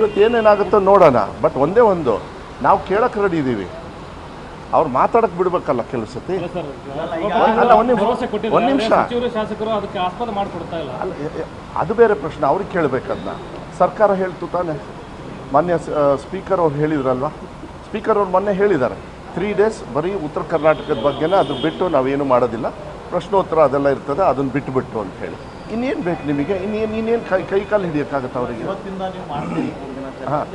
ಇವತ್ತು ಏನೇನಾಗುತ್ತೋ ನೋಡೋಣ. ಬಟ್ ಒಂದೇ ಒಂದು, ನಾವು ಕೇಳಕ್ಕೆ ರೆಡಿ ಇದ್ದೀವಿ, ಅವ್ರು ಮಾತಾಡಕ್ಕೆ ಬಿಡ್ಬೇಕಲ್ಲ ಕೆಲವು ಸತಿ. ಅಲ್ಲ, ಒಂದು ನಿಮಿಷ, ಅದು ಬೇರೆ ಪ್ರಶ್ನೆ, ಅವ್ರಿಗೆ ಕೇಳಬೇಕದನ್ನ. ಸರ್ಕಾರ ಹೇಳ್ತು ತಾನೆ, ಮೊನ್ನೆ ಸ್ಪೀಕರ್ ಅವ್ರು ಹೇಳಿದ್ರಲ್ವ, ಸ್ಪೀಕರ್ ಅವ್ರು ಮೊನ್ನೆ ಹೇಳಿದ್ದಾರೆ 3 days ಬರೀ ಉತ್ತರ ಕರ್ನಾಟಕದ ಬಗ್ಗೆನೇ, ಅದು ಬಿಟ್ಟು ನಾವೇನು ಮಾಡೋದಿಲ್ಲ, ಪ್ರಶ್ನೋತ್ತರ ಅದೆಲ್ಲ ಇರ್ತದೆ, ಅದನ್ನು ಬಿಟ್ಟು ಅಂತ ಹೇಳಿ. ಇನ್ನೇನು ಬೇಕು ನಿಮಗೆ? ಇನ್ನೇನು ಕೈ ಕಾಲು ಹಿಡಿಯೋಕ್ಕಾಗತ್ತೆ ಅವರಿಗೆ? ಹಾಂ,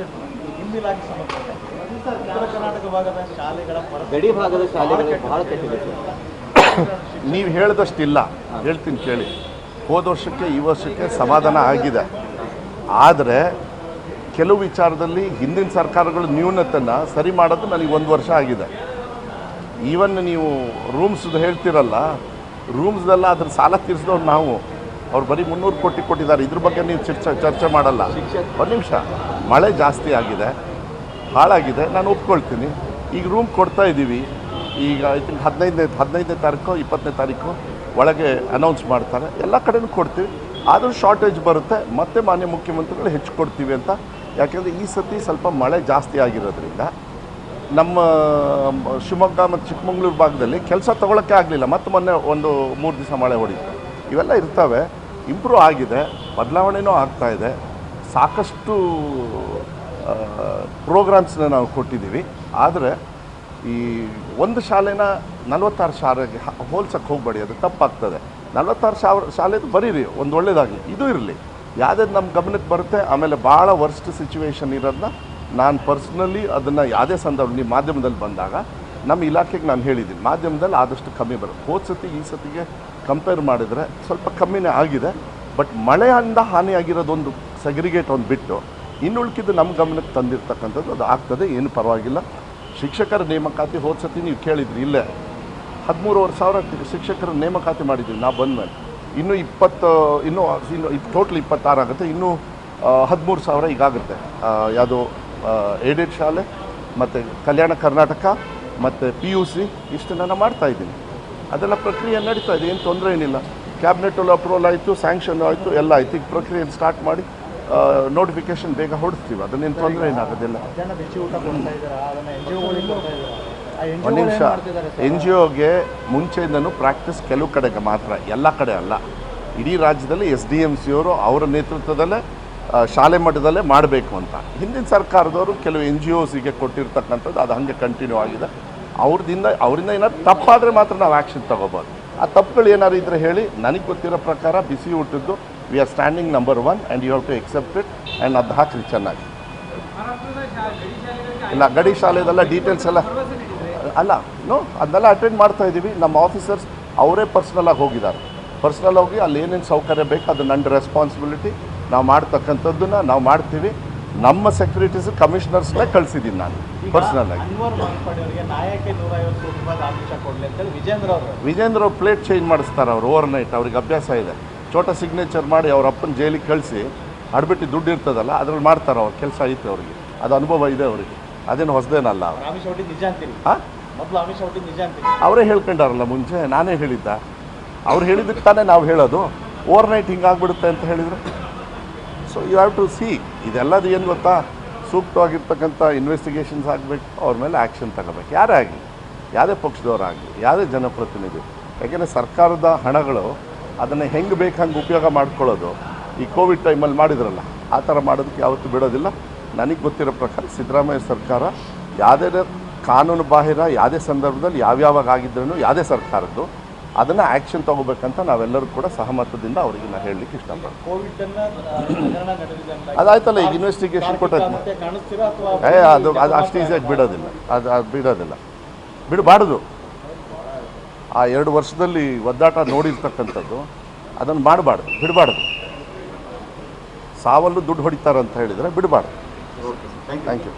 ನೀವು ಹೇಳಿದಷ್ಟಿಲ್ಲ, ಹೇಳ್ತೀನಿ ಕೇಳಿ. ಹೋದ ವರ್ಷಕ್ಕೆ ಈ ವರ್ಷಕ್ಕೆ ಸಮಾಧಾನ ಆಗಿದೆ. ಆದರೆ ಕೆಲವು ವಿಚಾರದಲ್ಲಿ ಹಿಂದಿನ ಸರ್ಕಾರಗಳು ನ್ಯೂನತೆಯನ್ನು ಸರಿ ಮಾಡೋದು ನನಗೆ 1 ವರ್ಷ ಆಗಿದೆ. ಈವನ್ ನೀವು ರೂಮ್ಸ್ದು ಹೇಳ್ತಿರಲ್ಲ, ರೂಮ್ಸ್ದೆಲ್ಲ ಅದ್ರ ಸಾಲ ತೀರಿಸಿದವ್ರು ನಾವು. ಅವ್ರು ಬರೀ 300 ಕೋಟಿ ಕೊಟ್ಟಿದ್ದಾರೆ, ಇದ್ರ ಬಗ್ಗೆ ನೀವು ಚರ್ಚೆ ಮಾಡಲ್ಲ. ಒಂದು ನಿಮಿಷ, ಮಳೆ ಜಾಸ್ತಿ ಆಗಿದೆ, ಹಾಳಾಗಿದೆ, ನಾನು ಒಪ್ಕೊಳ್ತೀನಿ. ಈಗ ರೂಮ್ ಕೊಡ್ತಾ ಇದ್ದೀವಿ. ಈಗ ಐ ಥಿಂಕ್ 15ನೇ ತಾರೀಕು 20ನೇ ತಾರೀಕು ಒಳಗೆ ಅನೌನ್ಸ್ ಮಾಡ್ತಾರೆ. ಎಲ್ಲ ಕಡೆನೂ ಕೊಡ್ತೀವಿ. ಆದರೂ ಶಾರ್ಟೇಜ್ ಬರುತ್ತೆ, ಮತ್ತೆ ಮಾನ್ಯ ಮುಖ್ಯಮಂತ್ರಿಗಳು ಹೆಚ್ಚು ಕೊಡ್ತೀವಿ ಅಂತ. ಯಾಕೆಂದರೆ ಈ ಸತಿ ಸ್ವಲ್ಪ ಮಳೆ ಜಾಸ್ತಿ ಆಗಿರೋದ್ರಿಂದ ನಮ್ಮ ಶಿವಮೊಗ್ಗ ಮತ್ತು ಚಿಕ್ಕಮಗಳೂರು ಭಾಗದಲ್ಲಿ ಕೆಲಸ ತೊಗೊಳಕ್ಕೆ ಆಗಲಿಲ್ಲ. ಮತ್ತು ಮೊನ್ನೆ ಒಂದು 3 ದಿವಸ ಮಳೆ ಹೊಡಿತು. ಇವೆಲ್ಲ ಇರ್ತವೆ. ಇಂಪ್ರೂವ್ ಆಗಿದೆ, ಬದಲಾವಣೆಯೂ ಆಗ್ತಾಯಿದೆ. ಸಾಕಷ್ಟು ಪ್ರೋಗ್ರಾಮ್ಸ್ನ ನಾವು ಕೊಟ್ಟಿದ್ದೀವಿ. ಆದರೆ ಈ ಒಂದು ಶಾಲೆನ 46 ಶಾಲೆಗೆ ಹೋಲ್ಸಕ್ಕೆ ಹೋಗಬೇಡಿ, ಅದು ತಪ್ಪಾಗ್ತದೆ. 46 ಶಾಲೆದು ಬರೀರಿ, ಒಂದು ಒಳ್ಳೇದಾಗಲಿ, ಇದು ಇರಲಿ. ಯಾವುದೇ ನಮ್ಮ ಗಮನಕ್ಕೆ ಬರುತ್ತೆ. ಆಮೇಲೆ ಭಾಳ ವರ್ಸ್ಟ್ ಸಿಚುವೇಶನ್ ಇರೋದನ್ನ ನಾನು ಪರ್ಸ್ನಲಿ ಅದನ್ನು ಯಾವುದೇ ಸಂದರ್ಭ ನೀವು ಮಾಧ್ಯಮದಲ್ಲಿ ಬಂದಾಗ ನಮ್ಮ ಇಲಾಖೆಗೆ ನಾನು ಹೇಳಿದ್ದೀನಿ, ಮಾಧ್ಯಮದಲ್ಲಿ ಆದಷ್ಟು ಕಮ್ಮಿ ಬರುತ್ತೆ. ಹೋದ ಸತಿ ಈ ಸತಿಗೆ ಕಂಪೇರ್ ಮಾಡಿದರೆ ಸ್ವಲ್ಪ ಕಮ್ಮಿನೇ ಆಗಿದೆ. ಬಟ್ ಮಳೆಯಿಂದ ಹಾನಿಯಾಗಿರೋದೊಂದು ಸೆಗ್ರಿಗೇಟ್ ಒಂದು ಬಿಟ್ಟು ಇನ್ನುಳ್ಕಿದ್ದು ನಮ್ಮ ಗಮನಕ್ಕೆ ತಂದಿರ್ತಕ್ಕಂಥದ್ದು ಅದು ಆಗ್ತದೆ, ಏನು ಪರವಾಗಿಲ್ಲ. ಶಿಕ್ಷಕರ ನೇಮಕಾತಿ ಹೋದ ಸತಿ ನೀವು ಕೇಳಿದ್ರಿ, ಇಲ್ಲೇ 13,500 ಶಿಕ್ಷಕರ ನೇಮಕಾತಿ ಮಾಡಿದ್ದೀವಿ ನಾವು ಬಂದಮೇಲೆ. ಇನ್ನೂ ಟೋಟಲ್ 26 ಆಗುತ್ತೆ. ಇನ್ನೂ 13,000 ಈಗಾಗುತ್ತೆ. ಯಾವುದೋ ಏಡೆಡ್ ಶಾಲೆ ಮತ್ತು ಕಲ್ಯಾಣ ಕರ್ನಾಟಕ ಮತ್ತು PUC ಇಷ್ಟನ್ನು ನಾನು ಮಾಡ್ತಾಯಿದ್ದೀನಿ. ಅದೆಲ್ಲ ಪ್ರಕ್ರಿಯೆ ನಡೀತಾ ಇದೆ, ಏನು ತೊಂದರೆ ಏನಿಲ್ಲ. ಕ್ಯಾಬಿನೆಟಲ್ಲಿ ಅಪ್ರೂವಲ್ ಆಯಿತು, ಸ್ಯಾಂಕ್ಷನ್ ಆಯಿತು, ಎಲ್ಲ ಆಯಿತು. ಈಗ ಪ್ರಕ್ರಿಯೆಯನ್ನು ಸ್ಟಾರ್ಟ್ ಮಾಡಿ ನೋಟಿಫಿಕೇಷನ್ ಬೇಗ ಹೊಡಿಸ್ತೀವಿ. ಅದನ್ನೇನು ತೊಂದರೆ ಏನಾಗೋದಿಲ್ಲ. ಒಂದು ನಿಮಿಷ, NGOಗೆ ಮುಂಚೆಯಿಂದನೂ ಪ್ರಾಕ್ಟೀಸ್ ಕೆಲವು ಕಡೆಗೆ ಮಾತ್ರ, ಎಲ್ಲ ಕಡೆ ಅಲ್ಲ. ಇಡೀ ರಾಜ್ಯದಲ್ಲಿ SDMCಯವರು ಅವರ ನೇತೃತ್ವದಲ್ಲೇ ಶಾಲೆ ಮಟ್ಟದಲ್ಲೇ ಮಾಡಬೇಕು ಅಂತ ಹಿಂದಿನ ಸರ್ಕಾರದವರು ಕೆಲವು NGOಸಿಗೆ ಕೊಟ್ಟಿರ್ತಕ್ಕಂಥದ್ದು ಅದು ಹಾಗೆ ಕಂಟಿನ್ಯೂ ಆಗಿದೆ. ಅವರಿಂದ ಏನಾದ್ರು ತಪ್ಪಾದರೆ ಮಾತ್ರ ನಾವು ಆ್ಯಕ್ಷನ್ ತೊಗೋಬೋದು. ಆ ತಪ್ಪುಗಳು ಏನಾದ್ರು ಇದ್ದರೆ ಹೇಳಿ. ನನಗೆ ಗೊತ್ತಿರೋ ಪ್ರಕಾರ ಬಿಸಿ ಊಟದ್ದು we are standing number 1 and you have to accept it and ಅದು ಹಾಕಿ ಚೆನ್ನಾಗಿ. ಇಲ್ಲ, ಗಡಿ ಶಾಲೆದೆಲ್ಲ ಡೀಟೇಲ್ಸ್ ಎಲ್ಲ ಅಲ್ಲ, ಅದನ್ನೆಲ್ಲ ಅಟೆಂಡ್ ಮಾಡ್ತಾ ಇದ್ದೀವಿ. ನಮ್ಮ ಆಫೀಸರ್ಸ್ ಅವರೇ ಪರ್ಸ್ನಲಾಗಿ ಹೋಗಿದ್ದಾರೆ. ಪರ್ಸ್ನಲ್ ಹೋಗಿ ಅಲ್ಲಿ ಏನೇನು ಸೌಕರ್ಯ ಬೇಕು ಅದು ನನ್ನ ರೆಸ್ಪಾನ್ಸಿಬಿಲಿಟಿ. ನಾವು ಮಾಡ್ತಕ್ಕಂಥದ್ದನ್ನು ನಾವು ಮಾಡ್ತೀವಿ. ನಮ್ಮ ಸೆಕ್ಯೂರಿಟೀಸ್ ಕಮಿಷನರ್ಸ್ನೇ ಕಳಿಸಿದ್ದೀನಿ ನಾನು ಪರ್ಸ್ನಲಾಗಿ. ವಿಜೇಂದ್ರ ಅವ್ರು ಪ್ಲೇಟ್ ಚೇಂಜ್ ಮಾಡಿಸ್ತಾರೆ ಅವರು ಓವರ್ ನೈಟ್. ಅವ್ರಿಗೆ ಅಭ್ಯಾಸ ಇದೆ. ಚೋಟ ಸಿಗ್ನೇಚರ್ ಮಾಡಿ ಅವ್ರ ಅಪ್ಪನ ಜೈಲಿಗೆ ಕಳಿಸಿ ಅಡ್ಬಿಟ್ಟು ದುಡ್ಡು ಇರ್ತದಲ್ಲ ಅದ್ರಲ್ಲಿ ಮಾಡ್ತಾರೆ. ಅವ್ರ ಕೆಲಸ ಐತೆ ಅವ್ರಿಗೆ, ಅದು ಅನುಭವ ಇದೆ ಅವರಿಗೆ. ಅದೇನು ಹೊಸದೇನಲ್ಲ. ಹಾಂ, ಅವರೇ ಹೇಳ್ಕೊಂಡಾರಲ್ಲ ಮುಂಚೆ, ನಾನೇ ಹೇಳಿದ್ದ. ಅವ್ರು ಹೇಳಿದ್ದಕ್ಕೆ ತಾನೇ ನಾವು ಹೇಳೋದು. ಓವರ್ ನೈಟ್ ಹಿಂಗಾಗ್ಬಿಡುತ್ತೆ ಅಂತ ಹೇಳಿದರು. So you have to see. ಇದೆಲ್ಲದು ಏನು ಗೊತ್ತಾ, ಸೂಕ್ತವಾಗಿರ್ತಕ್ಕಂಥ ಇನ್ವೆಸ್ಟಿಗೇಷನ್ಸ್ ಆಗಬೇಕು, ಅವ್ರ ಮೇಲೆ ಆ್ಯಕ್ಷನ್ ತಗೋಬೇಕು. ಯಾರೇ ಆಗಲಿ, ಯಾವುದೇ ಪಕ್ಷದವರಾಗಲಿ, ಯಾವುದೇ ಜನಪ್ರತಿನಿಧಿ. ಯಾಕೆಂದರೆ ಸರ್ಕಾರದ ಹಣಗಳು ಅದನ್ನು ಹೆಂಗೆ ಬೇಕು ಹಂಗೆ ಉಪಯೋಗ ಮಾಡ್ಕೊಳ್ಳೋದು ಈ ಕೋವಿಡ್ ಟೈಮಲ್ಲಿ ಮಾಡಿದ್ರಲ್ಲ, ಆ ಥರ ಮಾಡೋದಕ್ಕೆ ಯಾವತ್ತೂ ಬಿಡೋದಿಲ್ಲ. ನನಗೆ ಗೊತ್ತಿರೋ ಪ್ರಕಾರ ಸಿದ್ದರಾಮಯ್ಯ ಸರ್ಕಾರ ಯಾವುದೇ ಕಾನೂನು ಬಾಹಿರ ಯಾವುದೇ ಸಂದರ್ಭದಲ್ಲಿ ಯಾವ್ಯಾವಾಗ ಆಗಿದ್ರೂ ಯಾವುದೇ ಸರ್ಕಾರದ್ದು ಅದನ್ನು ಆ್ಯಕ್ಷನ್ ತೊಗೋಬೇಕಂತ ನಾವೆಲ್ಲರೂ ಕೂಡ ಸಹಮತದಿಂದ ಅವರಿಗೆ ನಾನು ಹೇಳಲಿಕ್ಕೆ ಇಷ್ಟಪಡ್ತೀನಿ. ಅದಾಯ್ತಲ್ಲ, ಈಗ ಇನ್ವೆಸ್ಟಿಗೇಷನ್ ಕೊಟ್ಟೈತೆ. ಅದು ಅಷ್ಟು ಈಸಿಯಾಗಿ ಬಿಡೋದಿಲ್ಲ. ಅದು ಬಿಡಬಾರ್ದು. ಆ 2 ವರ್ಷದಲ್ಲಿ ಒದ್ದಾಟ ನೋಡಿರ್ತಕ್ಕಂಥದ್ದು ಅದನ್ನು ಮಾಡಬಾರ್ದು, ಬಿಡಬಾರ್ದು. ಸಾವಲ್ಲೂ ದುಡ್ಡು ಹೊಡಿತಾರಂತ ಹೇಳಿದರೆ ಬಿಡಬಾರ್ದು. Thank you.